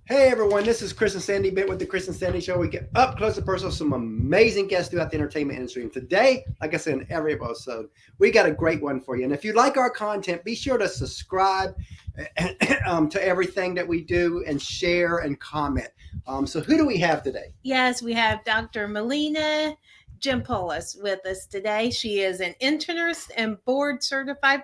Hey everyone, this is Chris and Sandy Bit with the Chris and Sandy Show. We get up close and personal with some amazing guests throughout the entertainment industry. And today, like I said in every episode, we got a great one for you. And if you like our content, be sure to subscribe to everything that we do and share and comment. So who do we have today? Yes, we have Dr. Melina Jampolis with us today. She is an internist and board certified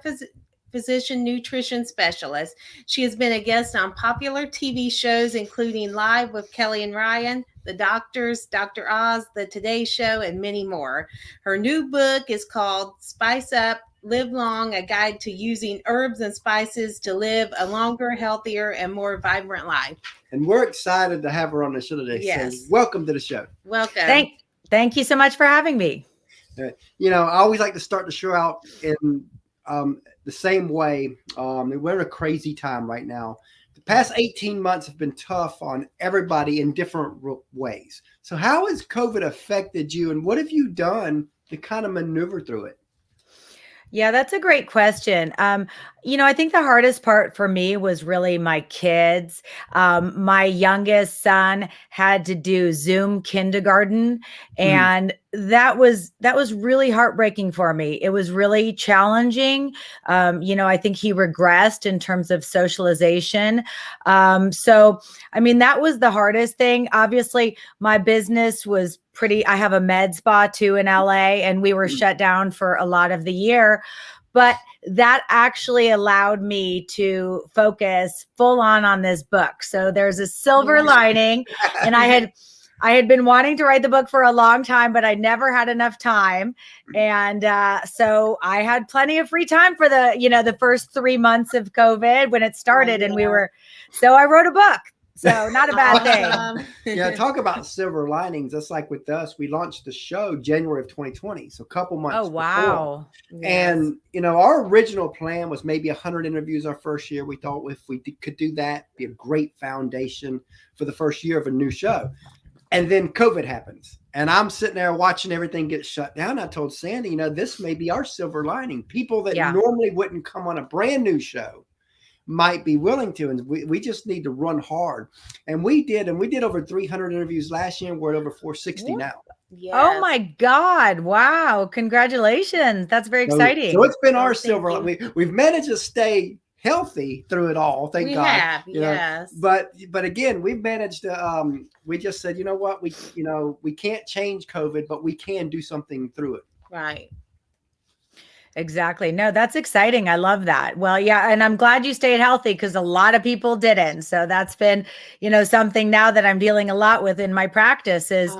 physician nutrition specialist. She has been a guest on popular TV shows, including Live with Kelly and Ryan, The Doctors, Dr. Oz, The Today Show, and many more. Her new book is called Spice Up, Live Long, a guide to using herbs and spices to live a longer, healthier, and more vibrant life. And we're excited to have her on the show today. Yes. So welcome to the show. Welcome. Thank you so much for having me. You know, I always like to start the show out in the same way. We're in a crazy time right now. The past 18 months have been tough on everybody in different ways. So how has COVID affected you, and what have you done to kind of maneuver through it? Yeah, that's a great question. I think the hardest part for me was really my kids. My youngest son had to do Zoom kindergarten, and that was really heartbreaking for me. It was really challenging. I think he regressed in terms of socialization. That was the hardest thing. Obviously, my business was I have a med spa too in LA, and we were shut down for a lot of the year. But that actually allowed me to focus full on this book. So there's a silver lining. And I had been wanting to write the book for a long time, but I never had enough time. And so I had plenty of free time for the first 3 months of COVID when it started. And so I wrote a book. So not a bad thing. Yeah, talk about silver linings. That's like with us. We launched the show January of 2020, so a couple months. Oh, wow. Before. And, our original plan was maybe 100 interviews our first year. We thought if we could do that, be a great foundation for the first year of a new show. And then COVID happens. And I'm sitting there watching everything get shut down. I told Sandy, this may be our silver lining. People that normally wouldn't come on a brand new show might be willing to, and we just need to run hard. And we did over 300 interviews last year, and we're at over 460 now. Yes. Oh my God. Wow. Congratulations. That's very exciting. So it's been our silver. We've managed to stay healthy through it all. Thank God. Have, yes. But again, we've managed to, we just said, you know what, we can't change COVID, but we can do something through it. Right. Exactly. No, that's exciting. I love that. Well, yeah. And I'm glad you stayed healthy because a lot of people didn't. So that's been, something now that I'm dealing a lot with in my practice is,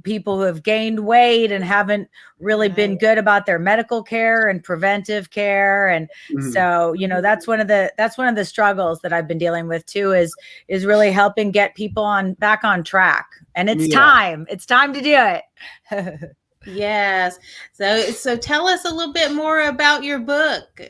people who have gained weight and haven't really been good about their medical care and preventive care. And so, that's one of the struggles that I've been dealing with too, is really helping get people back on track. And it's time to do it. Yes. So tell us a little bit more about your book.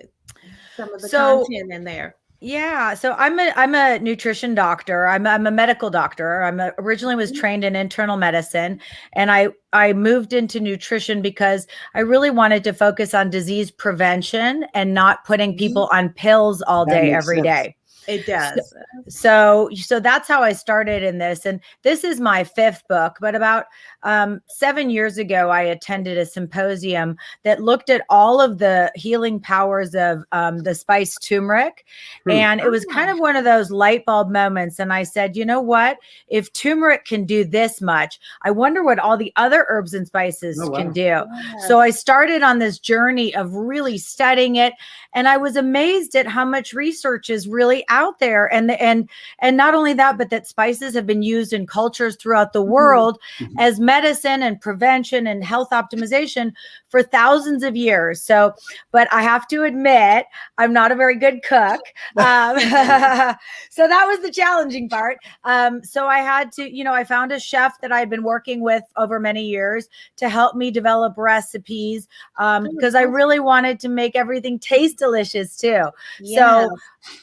Some of the content in there. Yeah. So I'm a nutrition doctor. I'm a medical doctor. Originally was trained in internal medicine, and I moved into nutrition because I really wanted to focus on disease prevention and not putting people on pills all day, every day. It does. So that's how I started in this. And this is my 5th book, but about 7 years ago, I attended a symposium that looked at all of the healing powers of the spice turmeric. And it was kind of one of those light bulb moments. And I said, you know what? If turmeric can do this much, I wonder what all the other herbs and spices can do. Yeah. So I started on this journey of really studying it. And I was amazed at how much research is really out there. And not only that, but that spices have been used in cultures throughout the world as medicine and prevention and health optimization for thousands of years. So, but I have to admit, I'm not a very good cook. So that was the challenging part. So I had to, I found a chef that I'd been working with over many years to help me develop recipes because I really wanted to make everything taste delicious too. Yeah. So,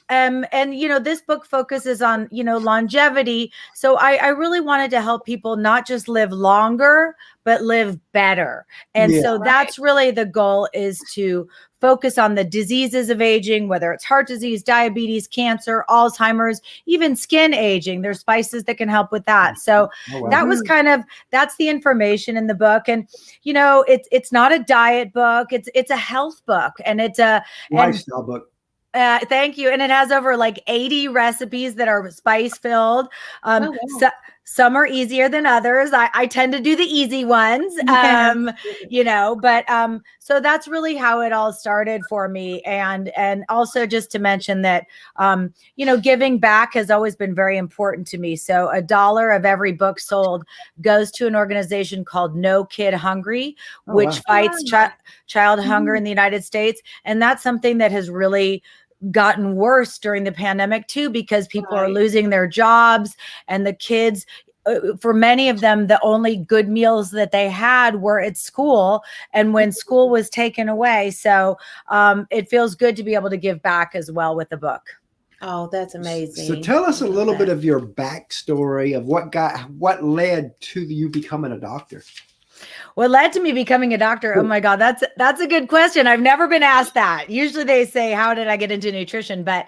and and this book focuses on longevity. So I really wanted to help people not just live longer, but live better. And Yeah. so that's really the goal, is to focus on the diseases of aging, whether it's heart disease, diabetes, cancer, Alzheimer's, even skin aging. There's spices that can help with that. So Oh, wow. that was that's the information in the book. And it's not a diet book, it's a health book, and it's a lifestyle book. Thank you. And it has over like 80 recipes that are spice filled. wow. So, some are easier than others. I tend to do the easy ones, but so that's really how it all started for me. And also just to mention that, giving back has always been very important to me. So $1 of every book sold goes to an organization called No Kid Hungry, which fights child hunger in the United States. And that's something that has really gotten worse during the pandemic too, because people are losing their jobs, and the kids, for many of them, the only good meals that they had were at school, and when school was taken away. So it feels good to be able to give back as well with the book. Oh, that's amazing. So tell us a little bit of your backstory of what led to you becoming a doctor. What led to me becoming a doctor? Oh my God, that's a good question. I've never been asked that. Usually they say, how did I get into nutrition? But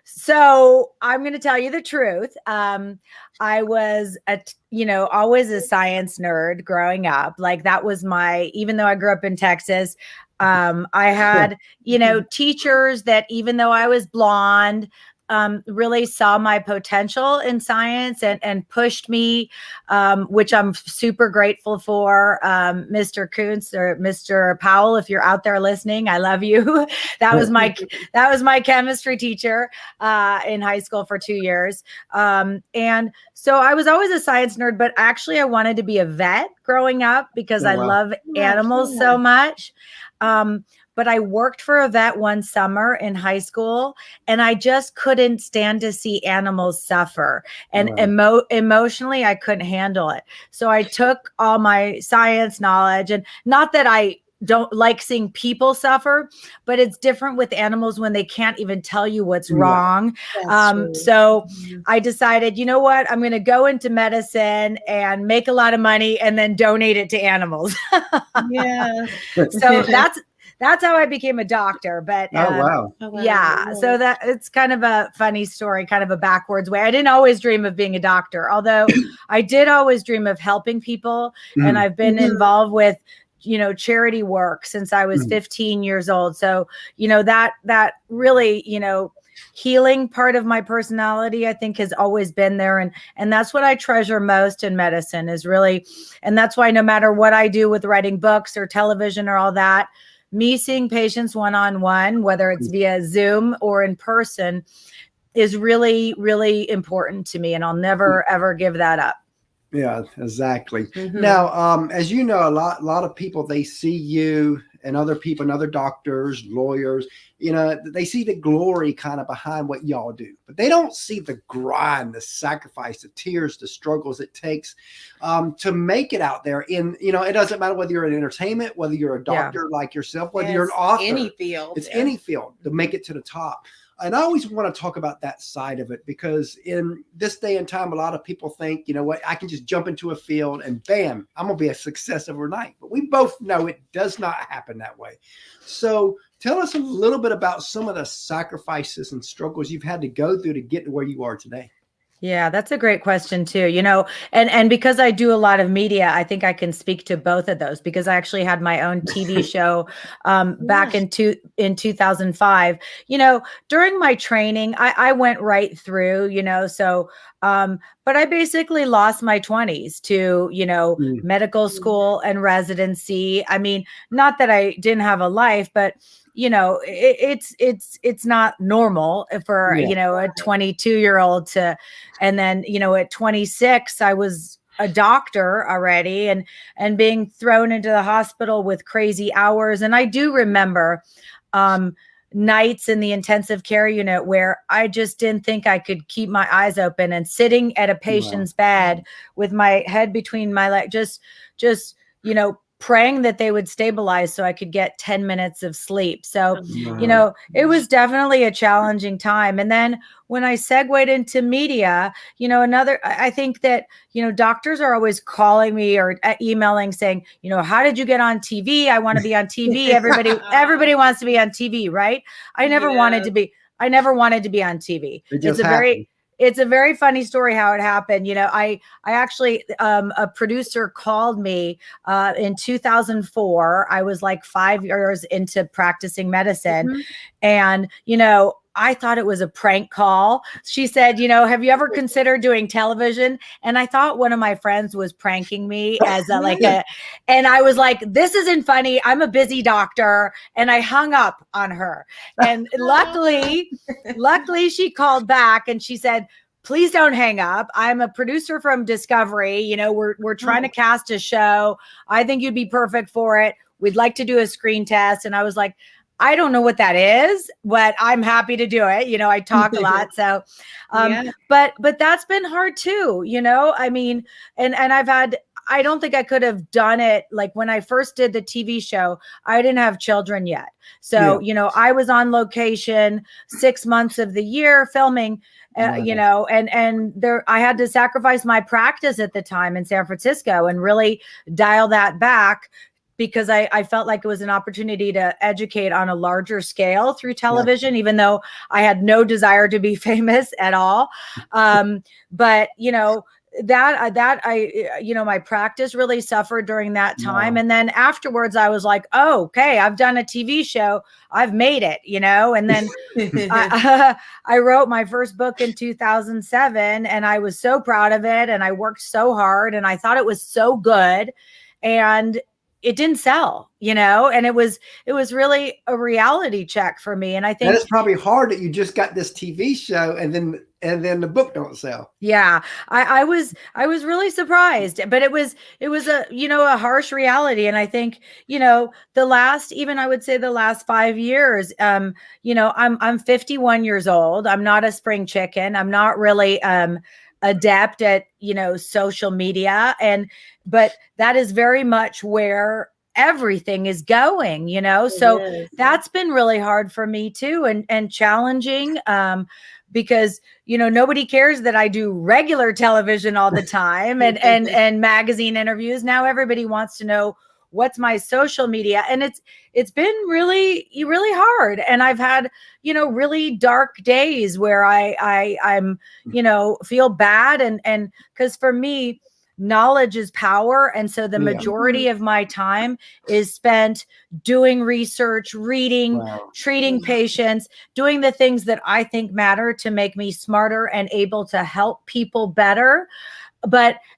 so I'm going to tell you the truth. I was always a science nerd growing up. Like that was even though I grew up in Texas, I had, teachers that, even though I was blonde, really saw my potential in science and pushed me, which I'm super grateful for. Mr. Kuntz or Mr. Powell, if you're out there listening, I love you. That was my chemistry teacher in high school for 2 years. And so I was always a science nerd, but actually I wanted to be a vet growing up because I love animals so much. But I worked for a vet one summer in high school, and I just couldn't stand to see animals suffer. And emotionally, I couldn't handle it. So I took all my science knowledge, and not that I don't like seeing people suffer, but it's different with animals when they can't even tell you what's wrong. So I decided, you know what, I'm going to go into medicine and make a lot of money and then donate it to animals. So that's how I became a doctor. But so that it's kind of a funny story, kind of a backwards way. I didn't always dream of being a doctor, although I did always dream of helping people. And I've been involved with, charity work since I was 15 years old. So, that really, healing part of my personality, I think, has always been there. And that's what I treasure most in medicine is really, and that's why no matter what I do with writing books or television or all that, me seeing patients one-on-one, whether it's via Zoom or in person, is really, really important to me. And I'll never, ever give that up. Yeah, exactly. Now, as you know, a lot of people, they see you and other people and other doctors, lawyers, they see the glory kind of behind what y'all do, but they don't see the grind, the sacrifice, the tears, the struggles it takes to make it out there. It doesn't matter whether you're in entertainment, whether you're a doctor like yourself, whether you're an author, any field. It's any field to make it to the top. And I always want to talk about that side of it, because in this day and time, a lot of people think, I can just jump into a field and bam, I'm going to be a success overnight. But we both know it does not happen that way. So tell us a little bit about some of the sacrifices and struggles you've had to go through to get to where you are today. Yeah, that's a great question too. And because I do a lot of media, I think I can speak to both of those, because I actually had my own TV show back in 2005. During my training, I went right through, but I basically lost my 20s to, medical school and residency. I mean, not that I didn't have a life, but it's not normal for, a 22-year-old to, and then, at 26, I was a doctor already and being thrown into the hospital with crazy hours. And I do remember, nights in the intensive care unit where I just didn't think I could keep my eyes open, and sitting at a patient's bed with my head between my legs, just praying that they would stabilize so I could get 10 minutes of sleep. So, Wow. it was definitely a challenging time. And then when I segued into media, I think that, doctors are always calling me or emailing saying, how did you get on TV? I want to be on TV. Everybody wants to be on TV, right? I never wanted to be on TV. It just happened. It's a very funny story how it happened. I actually, a producer called me in 2004. I was like 5 years into practicing medicine. And, I thought it was a prank call. She said, have you ever considered doing television? And I thought one of my friends was pranking me as and I was like, this isn't funny. I'm a busy doctor. And I hung up on her. And luckily she called back and she said, please don't hang up. I'm a producer from Discovery. We're trying to cast a show. I think you'd be perfect for it. We'd like to do a screen test. And I was like, I don't know what that is, but I'm happy to do it. I talk a lot. So, but that's been hard too, I mean, and I don't think I could have done it. Like when I first did the TV show, I didn't have children yet. So, I was on location 6 months of the year filming, and there, I had to sacrifice my practice at the time in San Francisco and really dial that back, because I felt like it was an opportunity to educate on a larger scale through television, even though I had no desire to be famous at all. But, my practice really suffered during that time. And then afterwards I was like, oh, okay, I've done a TV show. I've made it, and then I wrote my first book in 2007 and I was so proud of it. And I worked so hard and I thought it was so good. And it didn't sell, and it was really a reality check for me. And I think it's probably hard that you just got this TV show and then the book don't sell. Yeah, I was really surprised, but it was a harsh reality. And I think, I would say the last 5 years, I'm 51 years old. I'm not a spring chicken. I'm not really, adept at, social media. But that is very much where everything is going, so that's been really hard for me too. And challenging, because, nobody cares that I do regular television all the time and magazine interviews. Now everybody wants to know what's my social media. And it's been really, really hard. And I've had, really dark days where I'm, feel bad. And because for me, knowledge is power. And so the majority of my time is spent doing research, reading, treating patients, doing the things that I think matter to make me smarter and able to help people better.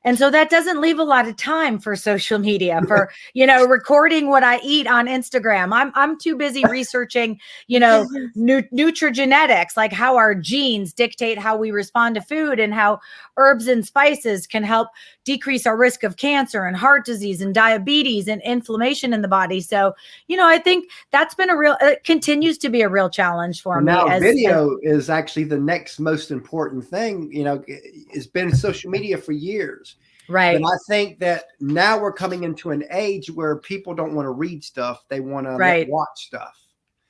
And so that doesn't leave a lot of time for social media, for, recording what I eat on Instagram. I'm too busy researching, nutrigenetics, like how our genes dictate how we respond to food and how herbs and spices can help decrease our risk of cancer and heart disease and diabetes and inflammation in the body. So, I think that's been it continues to be a real challenge for me. Now video is actually the next most important thing. It's been social media for years. Right. But I think that now we're coming into an age where people don't want to read stuff. They want to watch stuff.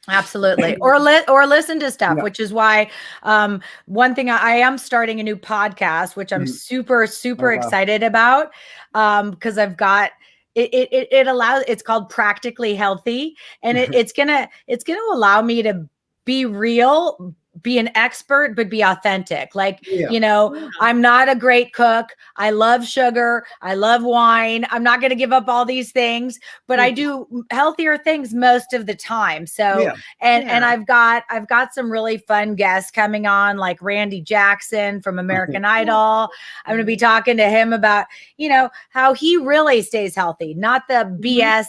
Absolutely. Or listen to stuff, which is why one thing I am starting a new podcast, which I'm super excited about, because I've got it allows, it's called Practically Healthy, and it's gonna allow me to be real, be an expert, but be authentic. Like, I'm not a great cook. I love sugar. I love wine. I'm not going to give up all these things, but I do healthier things most of the time. So, and I've got some really fun guests coming on, like Randy Jackson from American Idol. I'm going to be talking to him about, how he really stays healthy, not the BS,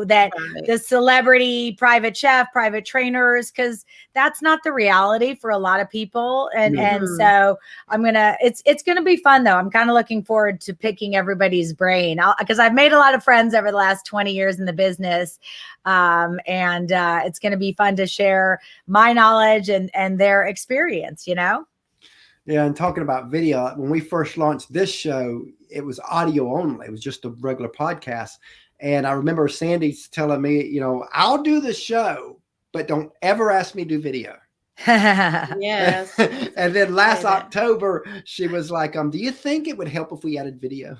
that the celebrity private chef, private trainers, because that's not the reality for a lot of people. And so it's going to be fun though. I'm kind of looking forward to picking everybody's brain, because I've made a lot of friends over the last 20 years in the business. And it's going to be fun to share my knowledge and their experience, Yeah. And talking about video, when we first launched this show, it was audio only. It was just a regular podcast. And I remember Sandy's telling me, you know, I'll do the show, but don't ever ask me to do video. Yes. And then last Say that. October, she was like, do you think it would help if we added video?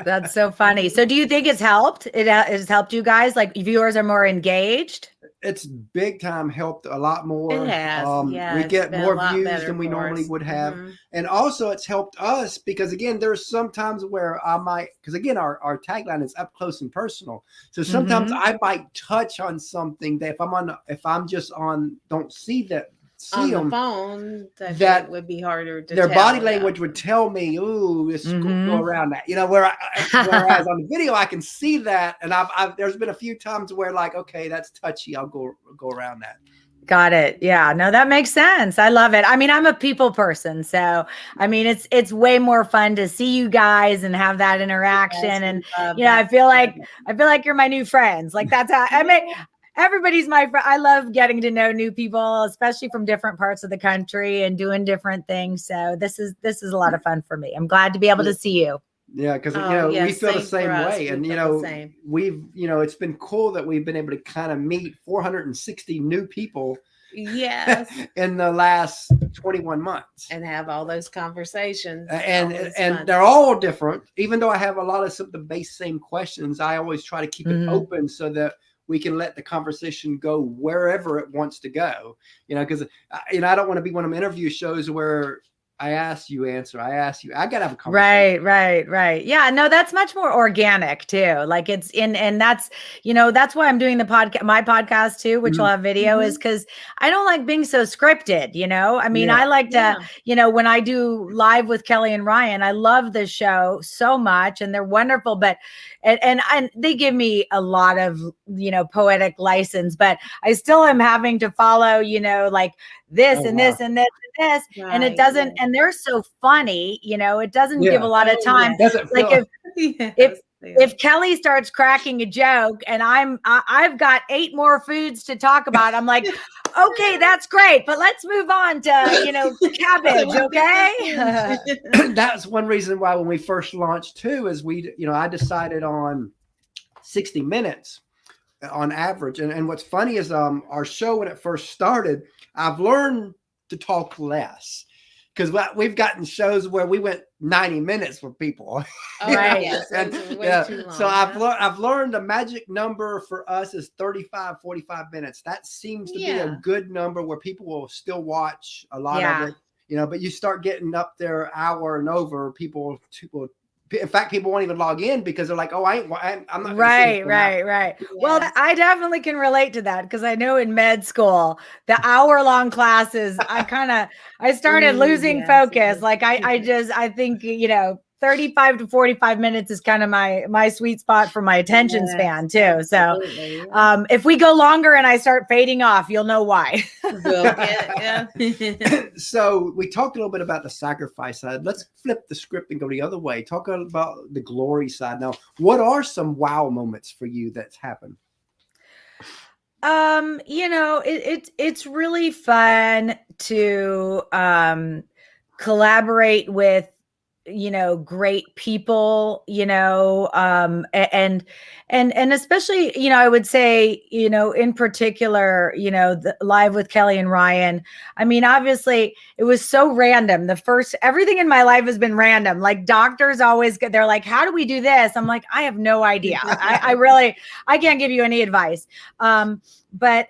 That's so funny. So do you think it's helped? It has helped you guys? Like viewers are more engaged? It's big time helped a lot more. It has. Yeah, we it's get been a more lot views better than we for normally us. would have. Mhm. And also it's helped us because again, there's sometimes where I might, because again, our tagline is up close and personal. So sometimes I might touch on something that if I'm just on, don't see On the them, phone, that it would be harder to their tell, body yeah. language would tell me, "Ooh, let's go around that." You know, whereas on the video I can see that, and there's been a few times where like, okay, that's touchy. I'll go around that. Got it. Yeah, no, that makes sense. I love it. I mean, I'm a people person, so I mean, it's way more fun to see you guys and have that interaction. Yes, And we love I that. feel like you're my new friends. Like that's how I mean. Everybody's my friend. I love getting to know new people, especially from different parts of the country and doing different things. So this is a lot of fun for me. I'm glad to be able to see you. Yeah, because Oh, we yes, feel the same same for us. way, We and feel the same. we've it's been cool that we've been able to kind of meet 460 new people. Yes. In the last 21 months, and have all those conversations, and they're all different. Even though I have a lot of the base same questions, I always try to keep it open so that we can let the conversation go wherever it wants to go. Because I don't want to be one of them interview shows where I ask you answer. I ask you. I gotta have a conversation. Right. Yeah, no, that's much more organic too. Like it's and that's that's why I'm doing my podcast too, which will have video, is because I don't like being so scripted. I mean, I like to, when I do live with Kelly and Ryan, I love the show so much, and they're wonderful. But and they give me a lot of poetic license, but I still am having to follow like this and this and this and this, and it doesn't. And they're so funny, it doesn't give a lot of time. Like if Kelly starts cracking a joke and I've got 8 more foods to talk about, I'm like, okay, that's great, but let's move on to cabbage, okay? That's one reason why when we first launched too is I decided on 60 minutes on average. And what's funny is our show when it first started, I've learned to talk less because we've gotten shows where we went 90 minutes for people. Right. Yes, too long, so I've learned the magic number for us is 35, 45 minutes. That seems to be a good number where people will still watch a lot of it. But you start getting up there hour and over, people will. In fact, people won't even log in because they're like, "Oh, I'm not." Right. Yes. Well, I definitely can relate to that because I know in med school, the hour-long classes, I started losing focus. Like I think 35 to 45 minutes is kind of my sweet spot for my attention span too. So if we go longer and I start fading off, you'll know why. So we talked a little bit about the sacrifice side. Let's flip the script and go the other way. Talk about the glory side. Now, what are some wow moments for you that's happened? It's really fun to collaborate with great people, and especially, I would say, in particular, the live with Kelly and Ryan. I mean, obviously it was so random. Everything in my life has been random. Like doctors they're like, how do we do this? I'm like, I have no idea. I can't give you any advice. But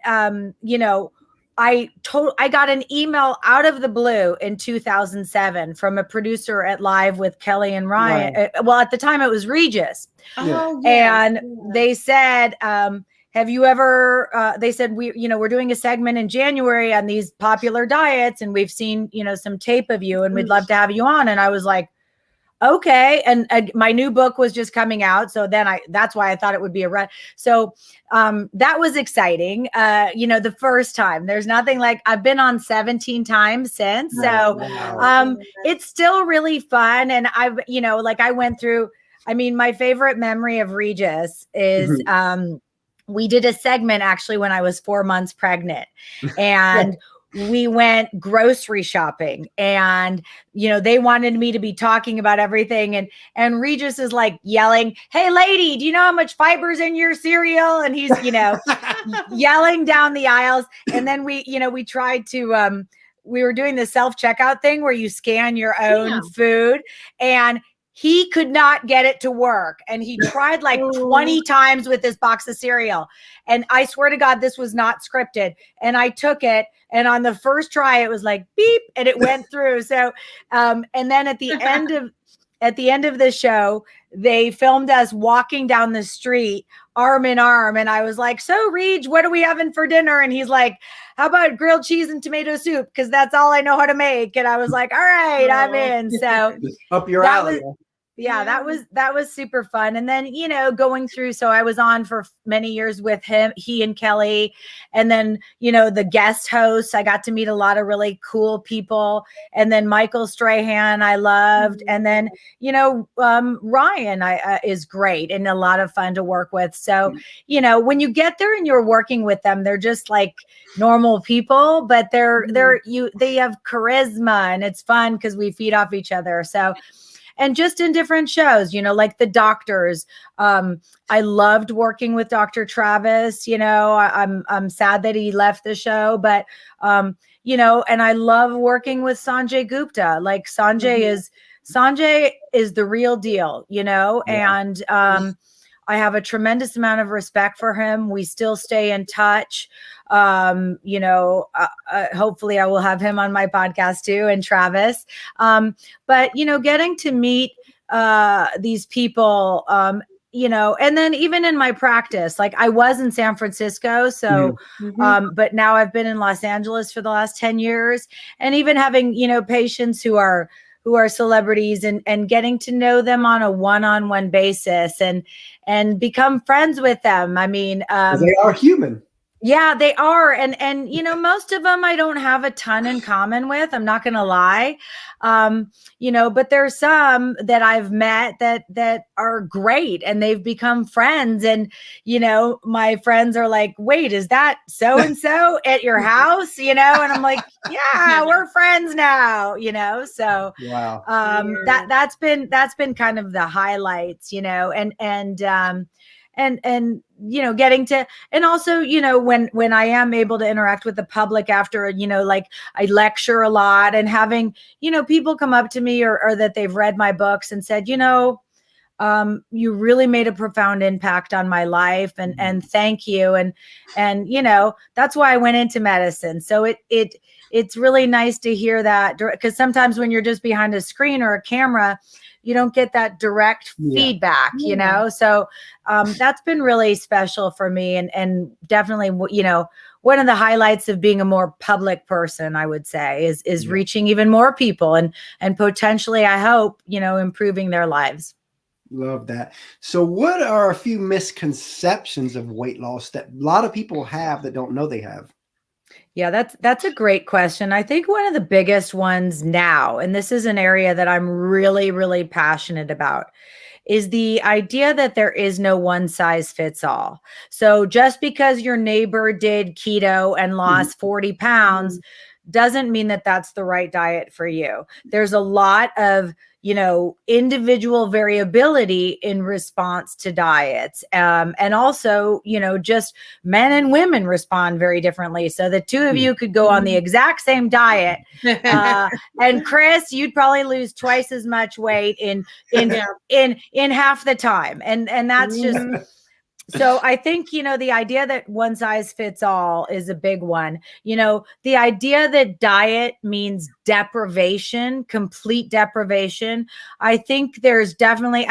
I got an email out of the blue in 2007 from a producer at Live with Kelly and Ryan. Right. Well, at the time it was Regis. And they said, have you ever, they said, we're doing a segment in January on these popular diets and we've seen, some tape of you and we'd love to have you on. And I was like, okay. And my new book was just coming out. So then that's why I thought it would be so that was exciting. The first time. There's nothing like, I've been on 17 times since. So it's still really fun. And I went through, my favorite memory of Regis is we did a segment actually when I was 4 months pregnant. And we went grocery shopping, and they wanted me to be talking about everything, and Regis is like yelling, "Hey lady, do you know how much fiber's in your cereal?" And he's yelling down the aisles. And then we tried to we were doing the self-checkout thing where you scan your own food, and he could not get it to work. And he tried like 20 times with this box of cereal. And I swear to God, this was not scripted. And I took it, and on the first try, it was like beep, and it went through. So, and then at the end of the show, they filmed us walking down the street arm in arm. And I was like, "So Reg, what are we having for dinner?" And he's like, "How about grilled cheese and tomato soup? Because that's all I know how to make." And I was like, "All right, I'm in." So up your alley. That was super fun. And then, going through, so I was on for many years with he and Kelly. And then, the guest hosts, I got to meet a lot of really cool people. And then Michael Strahan, I loved. And then, Ryan is great and a lot of fun to work with. So, when you get there and you're working with them, they're just like normal people, but they have charisma, and it's fun because we feed off each other. So, and just in different shows, like the doctors. I loved working with Dr. Travis. I'm sad that he left the show, but and I love working with Sanjay Gupta. Like Sanjay is the real deal, and I have a tremendous amount of respect for him. We still stay in touch. Hopefully I will have him on my podcast too, and Travis. But getting to meet these people, and then even in my practice, like I was in San Francisco. So, but now I've been in Los Angeles for the last 10 years, and even having, patients who are celebrities, and getting to know them on a one-on-one basis, and become friends with them. I mean, they are human. Yeah, they are. And most of them I don't have a ton in common with. I'm not going to lie. But there's some that I've met that are great, and they've become friends. And, my friends are like, "Wait, is that so-and-so at your house?" And I'm like, "Yeah, we're friends now," so wow. That's been kind of the highlights, and getting to, and also, when I am able to interact with the public after, like I lecture a lot, and having, people come up to me or that they've read my books and said, you really made a profound impact on my life, and thank you. And that's why I went into medicine. So it's really nice to hear that, because sometimes when you're just behind a screen or a camera, you don't get that direct feedback, So that's been really special for me, and definitely, one of the highlights of being a more public person, I would say, is reaching even more people, and potentially, I hope, improving their lives. Love that. So what are a few misconceptions of weight loss that a lot of people have that don't know they have? Yeah, that's a great question. I think one of the biggest ones now, and this is an area that I'm really, really passionate about, is the idea that there is no one size fits all. So just because your neighbor did keto and lost 40 pounds doesn't mean that that's the right diet for you. There's a lot of individual variability in response to diets. And also, just men and women respond very differently. So the two of you could go on the exact same diet. And Chris, you'd probably lose twice as much weight in half the time. And that's just, so I think, the idea that one size fits all is a big one. The idea that diet means deprivation, complete deprivation. I think there's definitely,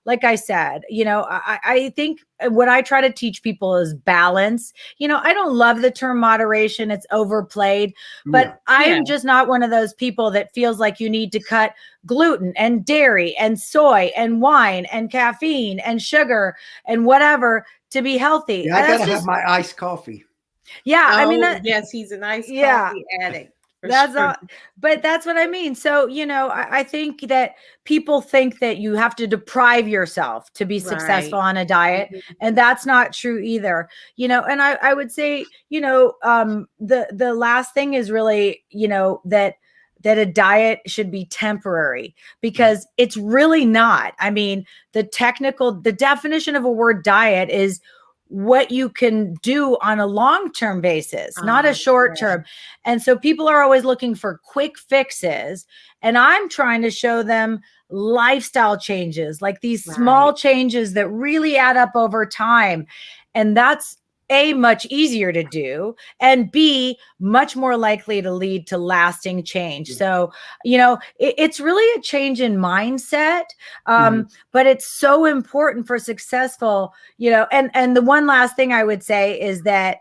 like I said, I think what I try to teach people is balance. I don't love the term moderation. It's overplayed, but I am just not one of those people that feels like you need to cut gluten and dairy and soy and wine and caffeine and sugar and whatever to be healthy. Yeah, I gotta have my iced coffee. Yeah, yes, he's an iced coffee addict. That's sure. not, but that's what I mean. So, I think that people think that you have to deprive yourself to be successful on a diet. And that's not true either. And I would say, the last thing is really, that a diet should be temporary, because it's really not. I mean, the definition of a word diet is what you can do on a long-term basis, not a short-term. And so people are always looking for quick fixes. And I'm trying to show them lifestyle changes, like these small changes that really add up over time. And that's A, much easier to do, and B, much more likely to lead to lasting change. So, it's really a change in mindset. But it's so important for successful, and the one last thing I would say is that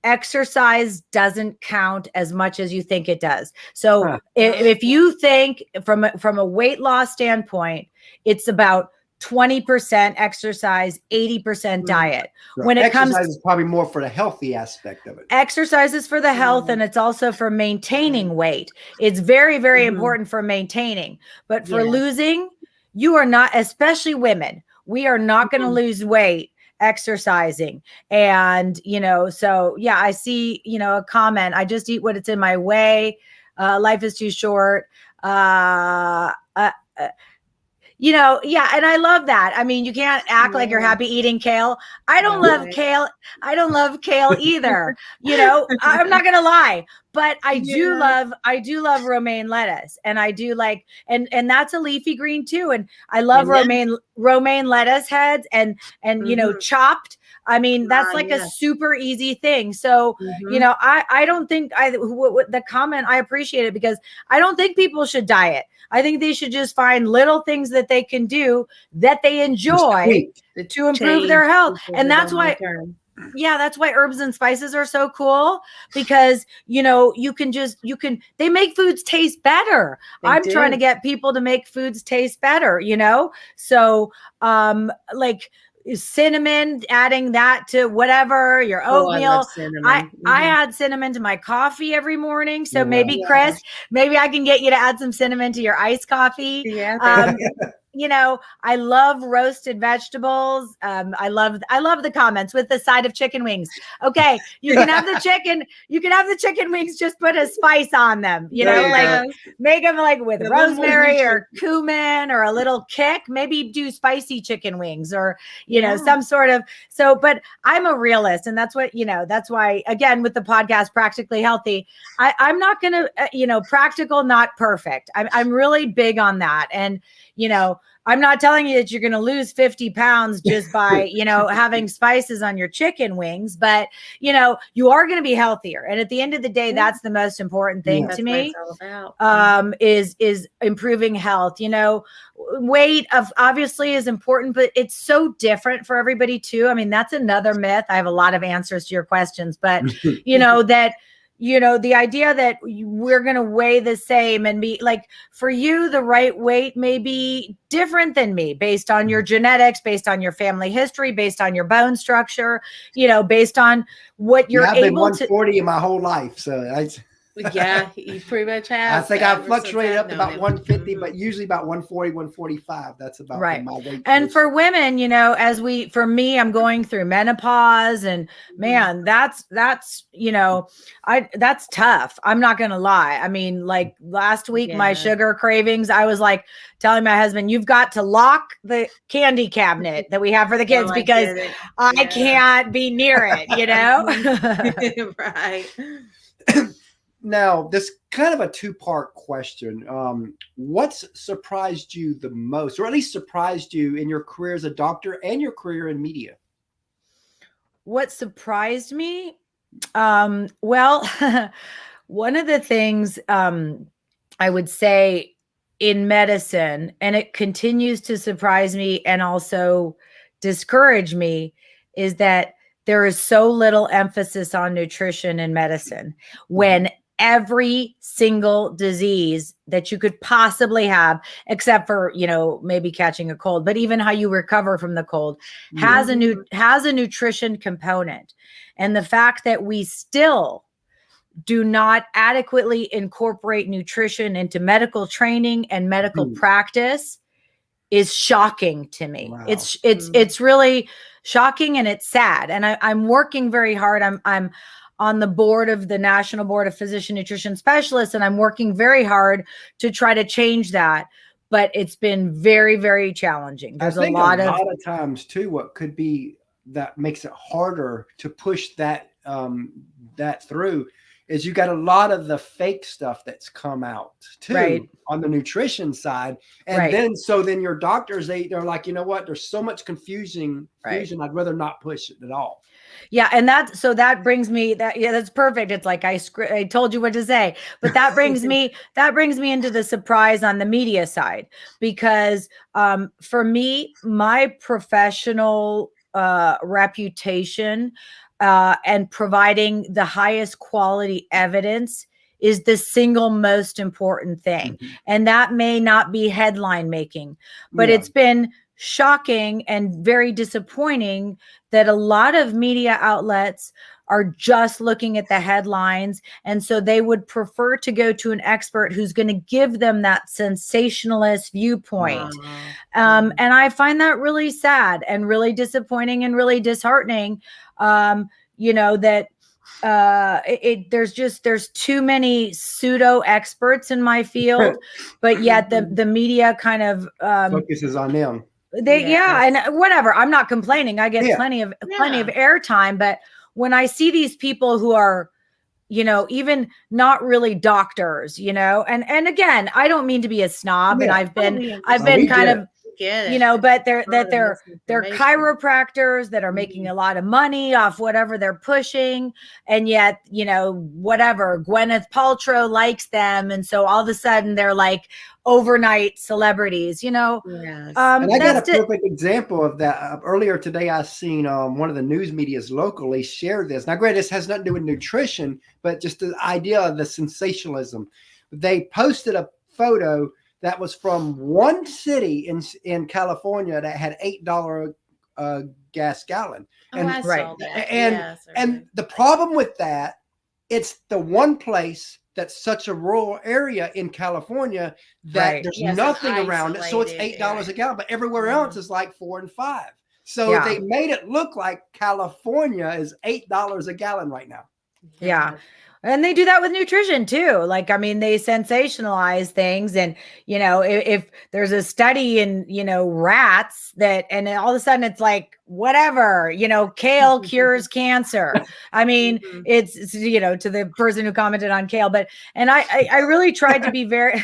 exercise doesn't count as much as you think it does. So if you think from a weight loss standpoint, it's about 20% exercise, 80% diet. When it comes, exercise is probably more for the healthy aspect of it. Exercise is for the health, and it's also for maintaining weight. It's very, very important for maintaining, but for losing, you are not, especially women, we are not going to lose weight exercising. And, so yeah, I see, a comment, I just eat what it's in my way. Life is too short. And I love that. I mean, you can't act like you're happy eating kale. I don't love kale. I don't love kale either. I'm not going to lie, but I do love romaine lettuce, and I do like, and that's a leafy green too. And I love romaine lettuce heads and chopped. I mean, that's like a super easy thing. So, I don't think the comment, I appreciate it, because I don't think people should diet. I think they should just find little things that they can do that they enjoy to improve their health. And that's why, that's why herbs and spices are so cool, because, they make foods taste better. I'm trying to get people to make foods taste better, So, like cinnamon, adding that to whatever your oatmeal. I add cinnamon to my coffee every morning. So maybe Chris, maybe I can get you to add some cinnamon to your iced coffee. I love roasted vegetables. I love the comments with the side of chicken wings. Okay, you can have the chicken. You can have the chicken wings. Just put a spice on them. Like make them like with rosemary or cumin or a little kick. Maybe do spicy chicken wings or some sort of. So, but I'm a realist, and that's what That's why, again, with the podcast, Practically Healthy, I'm not gonna practical, not perfect. I'm really big on that, and I'm not telling you that you're going to lose 50 pounds just by, having spices on your chicken wings, but, you are going to be healthier. And at the end of the day, that's the most important thing to me, is improving health. Weight obviously is important, but it's so different for everybody too. I mean, that's another myth. I have a lot of answers to your questions, but, the idea that we're going to weigh the same and be like, for you, the right weight may be different than me based on your genetics, based on your family history, based on your bone structure, based on what you're I've been able 140 in my whole life. So you pretty much have. I think I've fluctuated up to about 150, but usually about 140, 145. That's about right. My weight. And for women, for me, I'm going through menopause, and man, that's that's tough. I'm not going to lie. I mean, like last week, my sugar cravings, I was like telling my husband, you've got to lock the candy cabinet that we have for the kids because I can't be near it, Right. Now, this kind of a two-part question. What's surprised you the most, or at least surprised you in your career as a doctor and your career in media? What surprised me? Well, one of the things I would say in medicine, and it continues to surprise me and also discourage me, is that there is so little emphasis on nutrition in medicine, when every single disease that you could possibly have, except for, maybe catching a cold, but even how you recover from the cold has a nutrition component. And the fact that we still do not adequately incorporate nutrition into medical training and medical practice is shocking to me. Wow. It's really shocking, and it's sad. And I'm working very hard. I'm on the board of the National Board of Physician Nutrition Specialists, and I'm working very hard to try to change that. But it's been very, very challenging. There's I think a lot of times too, what could be that makes it harder to push that through is you got a lot of the fake stuff that's come out too on the nutrition side. And then your doctors, they're like, you know what, there's so much confusion. I'd rather not push it at all. Yeah. And that brings me that's perfect. It's like, I told you what to say, but that brings me into the surprise on the media side, because for me, my professional reputation and providing the highest quality evidence is the single most important thing. And that may not be headline making, but it's been shocking and very disappointing that a lot of media outlets are just looking at the headlines. And so they would prefer to go to an expert who's going to give them that sensationalist viewpoint. And I find that really sad and really disappointing and really disheartening. That there's too many pseudo experts in my field, but yet the media kind of focuses on them. And whatever. I'm not complaining. I get plenty of airtime, but when I see these people who are, even not really doctors, and again, I don't mean to be a snob, and I've been kind of, but they're chiropractors that are making a lot of money off whatever they're pushing. And yet, whatever, Gwyneth Paltrow likes them. And so all of a sudden they're like overnight celebrities, And I got a perfect example of that. Earlier today, I seen one of the news medias locally share this. Now, granted, this has nothing to do with nutrition, but just the idea of the sensationalism. They posted a photo that was from one city in California that had $8 gas gallon. And, I saw that. And the problem with that, it's the one place that's such a rural area in California that there's nothing around it. So it's $8 a gallon, but everywhere else is like $4 and $5. So they made it look like California is $8 a gallon right now. Yeah. And they do that with nutrition too. Like, I mean, they sensationalize things. And, if there's a study in, rats and all of a sudden it's like, whatever, kale cures cancer. I mean, it's, to the person who commented on kale, and I really tried to be very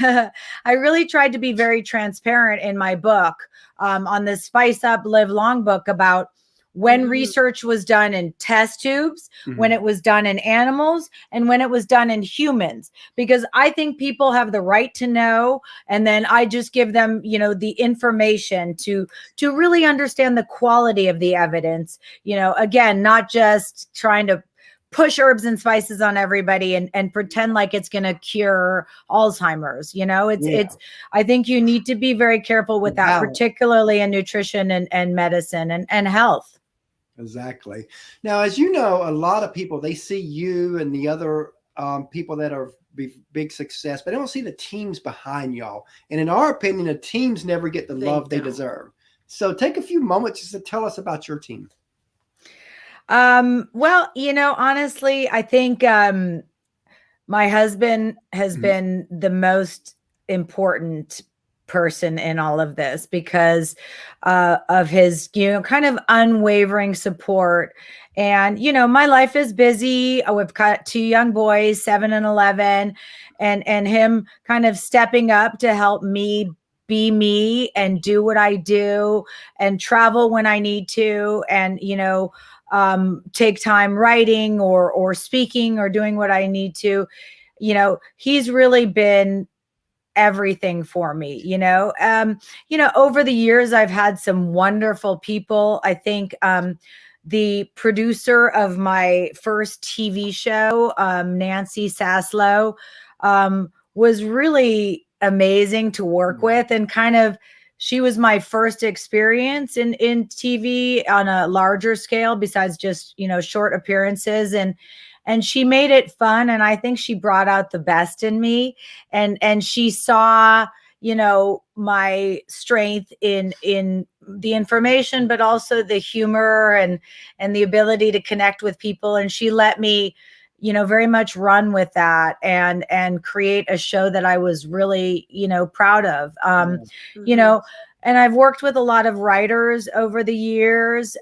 transparent in my book, on the Spice Up Live Long book about when research was done in test tubes, when it was done in animals, and when it was done in humans, because I think people have the right to know. And then I just give them, the information to really understand the quality of the evidence, again, not just trying to push herbs and spices on everybody and pretend like it's going to cure Alzheimer's. It's, I think you need to be very careful with that, particularly in nutrition and medicine and health. Exactly. Now, as you know, a lot of people, they see you and the other people that are big success, but they don't see the teams behind y'all. And in our opinion, the teams never get the love they deserve. So take a few moments just to tell us about your team. Well, honestly, I think my husband has been the most important person in all of this because of his, kind of unwavering support. And, my life is busy. We've got 2 young boys, 7 and 11, and him kind of stepping up to help me be me and do what I do and travel when I need to. And, take time writing or speaking or doing what I need to. He's really been everything for me, over the years, I've had some wonderful people. I think, the producer of my first TV show, Nancy Saslow, was really amazing to work with, and kind of, she was my first experience in TV on a larger scale besides just, short appearances. and she made it fun. And I think she brought out the best in me, and she saw, you know, my strength in the information, but also the humor and the ability to connect with people. And she let me, you know, very much run with that and create a show that I was really, you know, proud of. You know, and I've worked with a lot of writers over the years,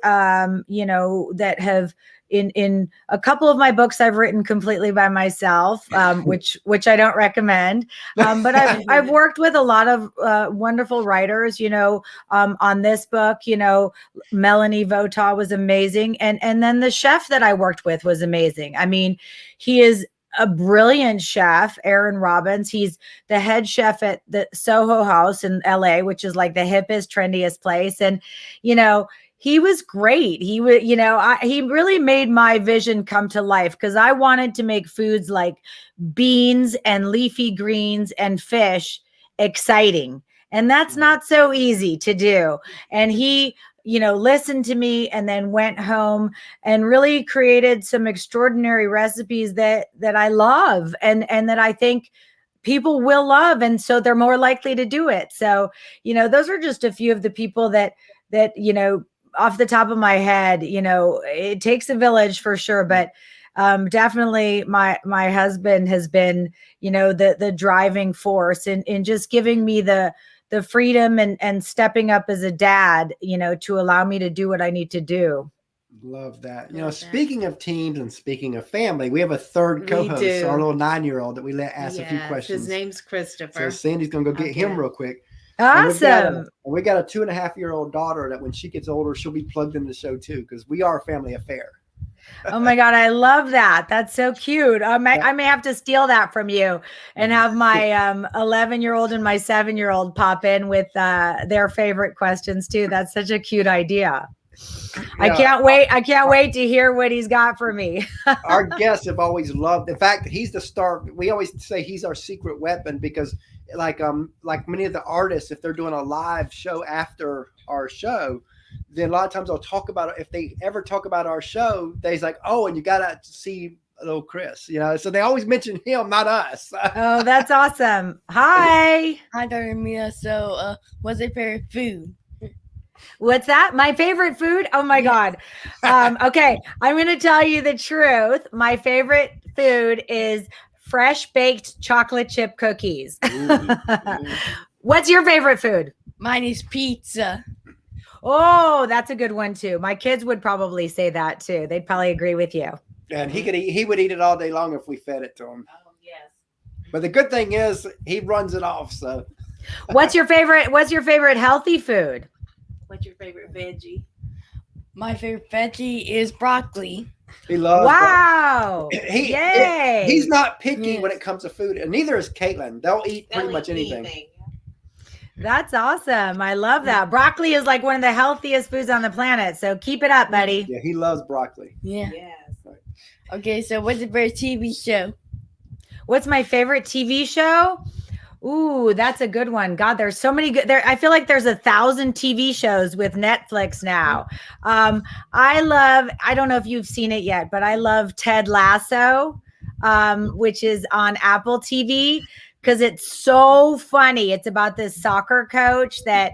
you know, that have in a couple of my books I've written completely by myself, which I don't recommend. But I've worked with a lot of wonderful writers, you know, on this book. You know, Melanie Vota was amazing. And then the chef that I worked with was amazing. I mean, he is a brilliant chef, Aaron Robbins. He's the head chef at the Soho House in LA, which is like the hippest, trendiest place. And, you know, he was great. He would, you know, he really made my vision come to life, because I wanted to make foods like beans and leafy greens and fish exciting. And that's not so easy to do. And he, you know, listened to me and then went home and really created some extraordinary recipes that I love and that I think people will love. And so they're more likely to do it. So, you know, those are just a few of the people that, you know, off the top of my head, you know, it takes a village for sure. But definitely my husband has been, you know, the driving force in just giving me the freedom and stepping up as a dad, you know, to allow me to do what I need to do. Love that. You know, speaking of teams and speaking of family, we have a third co-host, our little 9-year-old that we let ask a few questions. His name's Christopher. So Sandy's going to go get him real quick. Awesome. And we got a 2.5-year-old daughter that when she gets older, she'll be plugged in the show too, because we are a family affair. Oh my God, I love that. That's so cute. I may have to steal that from you and have my 11-year-old and my 7-year-old pop in with their favorite questions too. That's such a cute idea. Yeah. I can't wait to hear what he's got for me. Our guests have always loved the fact that he's the star. We always say he's our secret weapon, because like many of the artists, if they're doing a live show after our show, then a lot of times they'll talk about it. If they ever talk about our show, they's like, oh, and you got to see little Chris, you know, so they always mention him, not us. Oh, that's awesome. Hi. Hi, Dr. Mia. So, what's your favorite food? What's that? My favorite food? Oh my God. Okay. I'm going to tell you the truth. My favorite food is fresh baked chocolate chip cookies. What's your favorite food? Mine is pizza. Oh, that's a good one too. My kids would probably say that too. They'd probably agree with you. And he would eat it all day long if we fed it to him. Oh, yes. But the good thing is he runs it off. So what's your favorite healthy food? What's your favorite veggie? My favorite veggie is broccoli. He loves wow. Yay. He's not picky when it comes to food. And neither is Caitlin. They'll eat pretty much anything. That's awesome. I love that. Broccoli is like one of the healthiest foods on the planet. So keep it up, buddy. Yeah, he loves broccoli. Yeah. Yes. Okay, so what's your favorite TV show? What's my favorite TV show? Ooh, that's a good one. God, there's so many good there. I feel like there's 1,000 TV shows with Netflix now. I don't know if you've seen it yet, but I love Ted Lasso, which is on Apple TV, because it's so funny. It's about this soccer coach that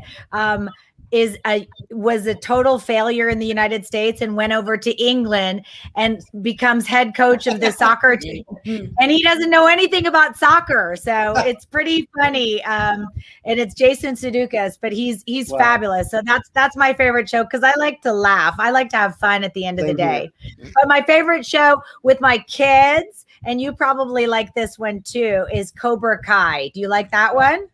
was a total failure in the United States and went over to England and becomes head coach of the soccer team. And he doesn't know anything about soccer. So it's pretty funny. And it's Jason Sudeikis, but he's wow. Fabulous. So that's my favorite show, because I like to laugh. I like to have fun at the end of the day. But my favorite show with my kids, and you probably like this one too, is Cobra Kai. Do you like that one?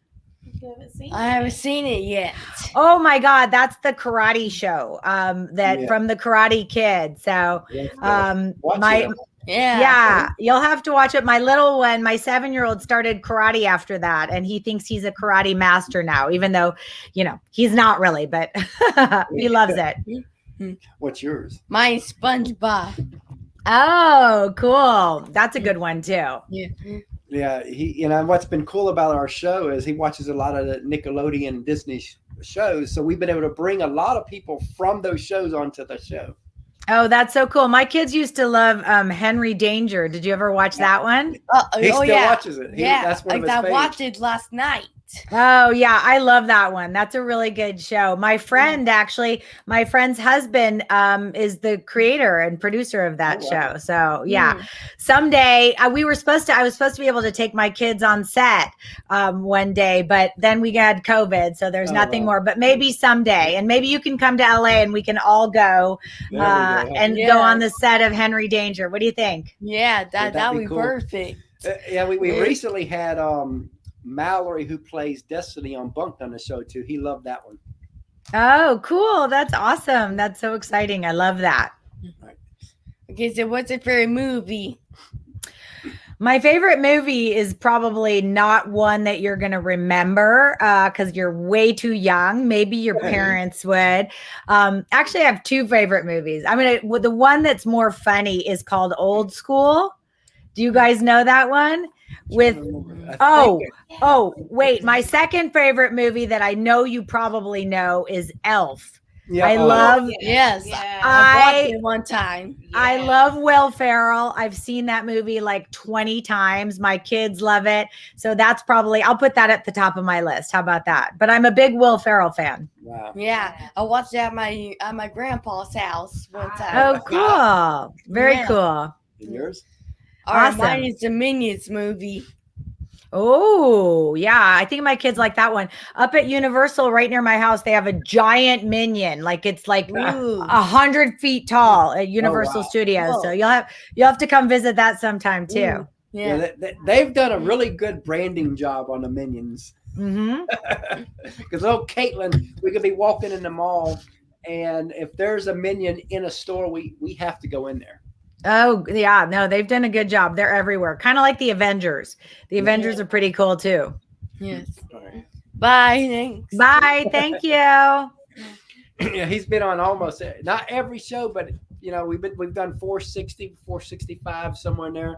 I haven't seen it yet. Oh my God, that's the karate show from the Karate Kid. So you'll have to watch it. My little one, my 7-year-old, started karate after that, and he thinks he's a karate master now, even though, you know, he's not really, but he loves it. What's yours? Mine's SpongeBob. Oh, cool. That's a good one too. Yeah. Yeah, what's been cool about our show is he watches a lot of the Nickelodeon Disney shows. So we've been able to bring a lot of people from those shows onto the show. Oh, that's so cool. My kids used to love Henry Danger. Did you ever watch that one? He Oh still yeah, watches it. That's one of his I favorites. watched it last night. Oh yeah, I love that one. That's a really good show. My friend's husband is the creator and producer of that Oh, wow. show. So yeah, someday I was supposed to be able to take my kids on set one day, but then we had COVID, so there's nothing more. But maybe someday, and maybe you can come to LA and we can all go There we go. and go on the set of Henry Danger. What do you think? Yeah, That'd that be would be cool. perfect. Yeah, we recently had Mallory, who plays Destiny on Bunked, on the show too. He loved that one. Oh, cool. That's awesome. That's so exciting. I love that. Okay, so what's your favorite movie? My favorite movie is probably not one that you're going to remember because you're way too young. Maybe your parents would. Actually, I have two favorite movies. I mean, the one that's more funny is called Old School. Do you guys know that one? Wait, my second favorite movie that I know you probably know is Elf. Yeah, I love. Yes, Yeah. I watched it one time. I love Will Ferrell. I've seen that movie like 20 times. My kids love it. So that's probably, I'll put that at the top of my list. How about that? But I'm a big Will Ferrell fan. Wow. Yeah, I watched it at my grandpa's house one time. Oh, cool. Very cool. And yours? All right, awesome. mine is the Minions movie. Oh, yeah. I think my kids like that one. Up at Universal, right near my house, they have a giant minion. Like it's like 100 feet tall at Universal Studios. Whoa. So you'll have to come visit that sometime too. Ooh. Yeah. They've done a really good branding job on the Minions. Mm-hmm. Because Caitlin, we could be walking in the mall, and if there's a Minion in a store, we have to go in there. Oh, yeah. No, they've done a good job. They're everywhere. Kind of like the Avengers. The Avengers are pretty cool too. Yes. All right. Bye. Thanks. Bye. Thank you. Yeah, he's been on almost not every show, but we've done 460, 465, somewhere in there.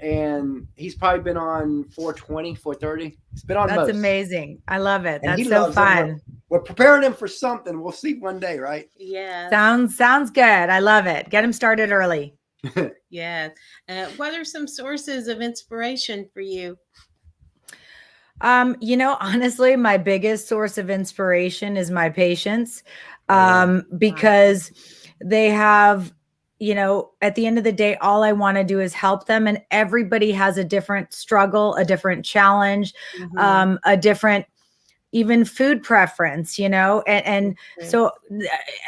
And he's probably been on 420, 430. He's been on most. That's amazing. I love it. And That's so fun. We're preparing him for something. We'll see one day, right? Yeah. Sounds good. I love it. Get him started early. Yeah. What are some sources of inspiration for you? Honestly, my biggest source of inspiration is my patients, because they have, at the end of the day, all I want to do is help them. And everybody has a different struggle, a different challenge, a different even food preference, and so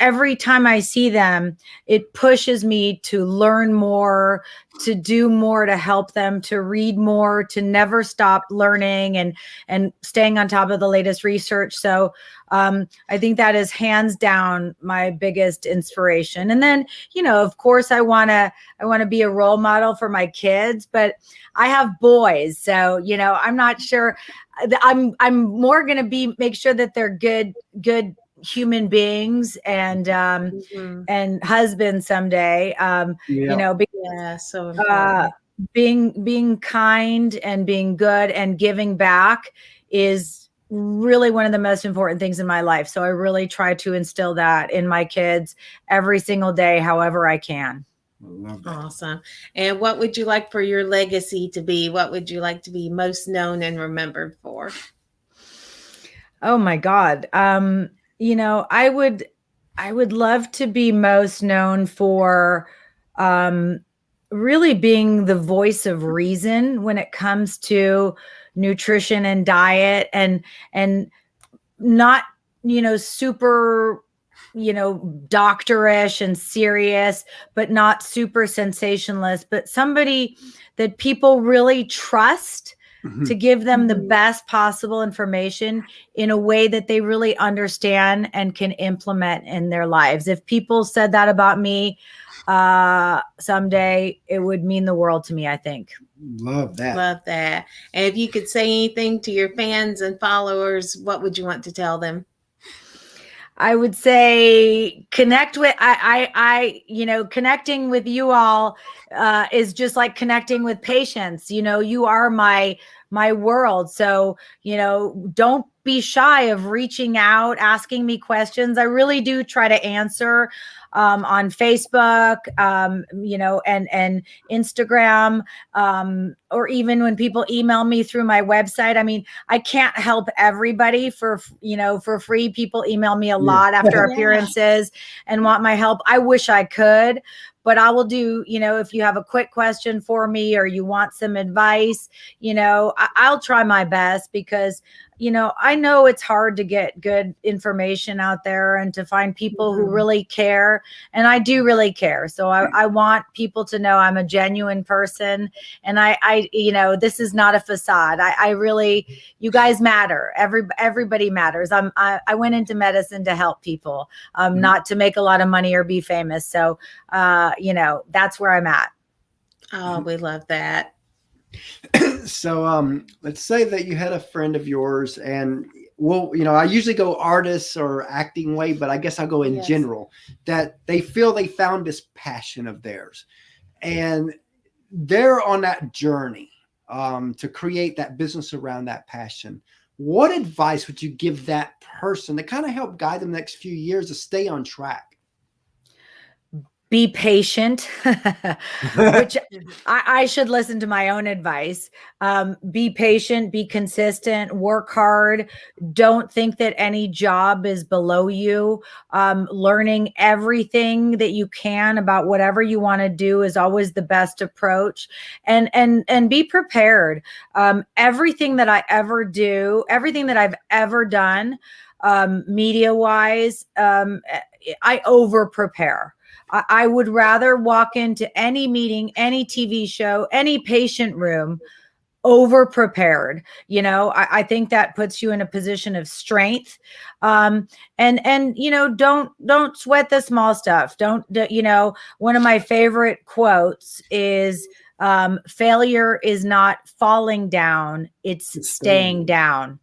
every time I see them, it pushes me to learn more, to do more, to help them, to read more, to never stop learning and staying on top of the latest research. So I think that is hands down my biggest inspiration. And then, of course, I want to be a role model for my kids, but I have boys, so I'm not sure. I'm more going to make sure that they're good human beings and and husbands someday. So being kind and being good and giving back is really one of the most important things in my life. So I really try to instill that in my kids every single day, however I can. Awesome. And what would you like for your legacy to be? What would you like to be most known and remembered for? Oh my God. I would love to be most known for really being the voice of reason when it comes to nutrition and diet, and not, super doctorish and serious, but not super sensationalist, but somebody that people really trust to give them the best possible information in a way that they really understand and can implement in their lives. If people said that about me someday, it would mean the world to me, I think. Love that. Love that. And if you could say anything to your fans and followers, what would you want to tell them? I would say connect with connecting with you all is just like connecting with patients. You are my my world. So, don't be shy of reaching out, asking me questions. I really do try to answer on Facebook, and Instagram, or even when people email me through my website. I mean, I can't help everybody for free. People email me a lot after appearances and want my help. I wish I could, but I will do, if you have a quick question for me or you want some advice, I'll try my best, because I know it's hard to get good information out there and to find people who really care. And I do really care. So I want people to know I'm a genuine person. And I this is not a facade. I really, you guys matter. Everybody matters. I went into medicine to help people, not to make a lot of money or be famous. So, that's where I'm at. Oh, we love that. So let's say that you had a friend of yours, and I usually go artists or acting way, but I guess I'll go in general, that they feel they found this passion of theirs and they're on that journey to create that business around that passion. What advice would you give that person to kind of help guide them the next few years to stay on track? Be patient, which I should listen to my own advice. Be patient, be consistent, work hard. Don't think that any job is below you. Learning everything that you can about whatever you want to do is always the best approach. And be prepared. Everything that I ever do, everything that I've ever done, media wise, I over prepare. I would rather walk into any meeting, any TV show, any patient room over prepared. I think that puts you in a position of strength. And don't sweat the small stuff. One of my favorite quotes is, failure is not falling down, it's staying down.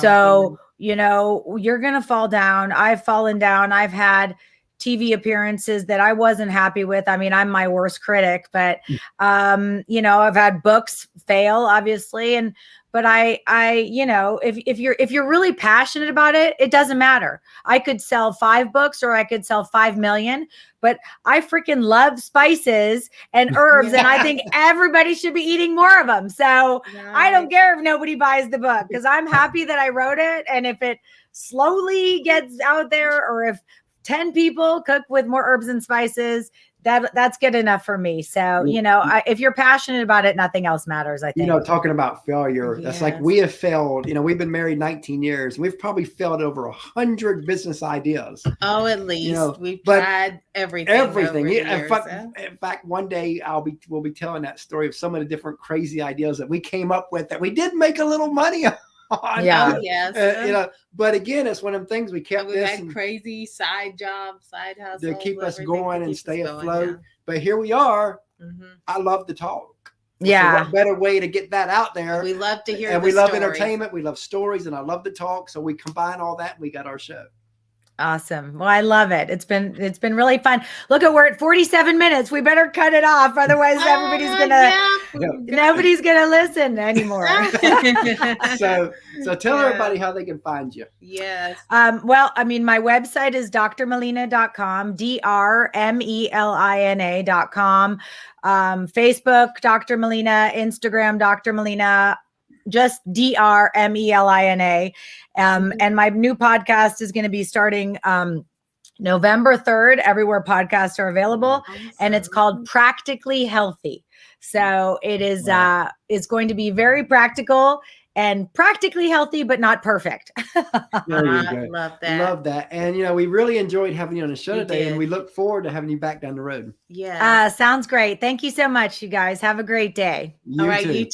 So, you're going to fall down. I've fallen down. I've had TV appearances that I wasn't happy with. I mean, I'm my worst critic, but, I've had books fail, obviously. But if you're really passionate about it, it doesn't matter. I could sell 5 books or I could sell 5 million, but I freaking love spices and herbs. And I think everybody should be eating more of them. So I don't care if nobody buys the book, because I'm happy that I wrote it. And if it slowly gets out there, or if 10 people cook with more herbs and spices, that's good enough for me. So, if you're passionate about it, nothing else matters, I think. Talking about failure, that's like, we have failed. We've been married 19 years. And we've probably failed over 100 business ideas. Oh, at least we've tried everything. In fact, one day we'll be telling that story of some of the different crazy ideas that we came up with that we did make a little money on. Yeah. But again, it's one of them things we kept. We had crazy side jobs, side hustles to keep us going and stay afloat. Yeah. But here we are. Mm-hmm. I love to talk. Yeah. So what better way to get that out there? We love to hear, and we love entertainment. We love stories, and I love to talk. So we combine all that, and we got our show. Awesome. Well, I love it. It's been really fun. Look, we're at 47 minutes. We better cut it off. Otherwise nobody's gonna listen anymore. So tell everybody how they can find you. Yes. Well, I mean, my website is drmelina.com, drmelina.com. Facebook, Dr. Melina, Instagram, Dr. Melina, just DRMELINA. And my new podcast is going to be starting November 3rd, everywhere podcasts are available. Awesome. And it's called Practically Healthy. So it is it's going to be very practical and practically healthy, but not perfect. I love that. Love that. And, we really enjoyed having you on the show today, and we look forward to having you back down the road. Yeah. Sounds great. Thank you so much, you guys. Have a great day. You too.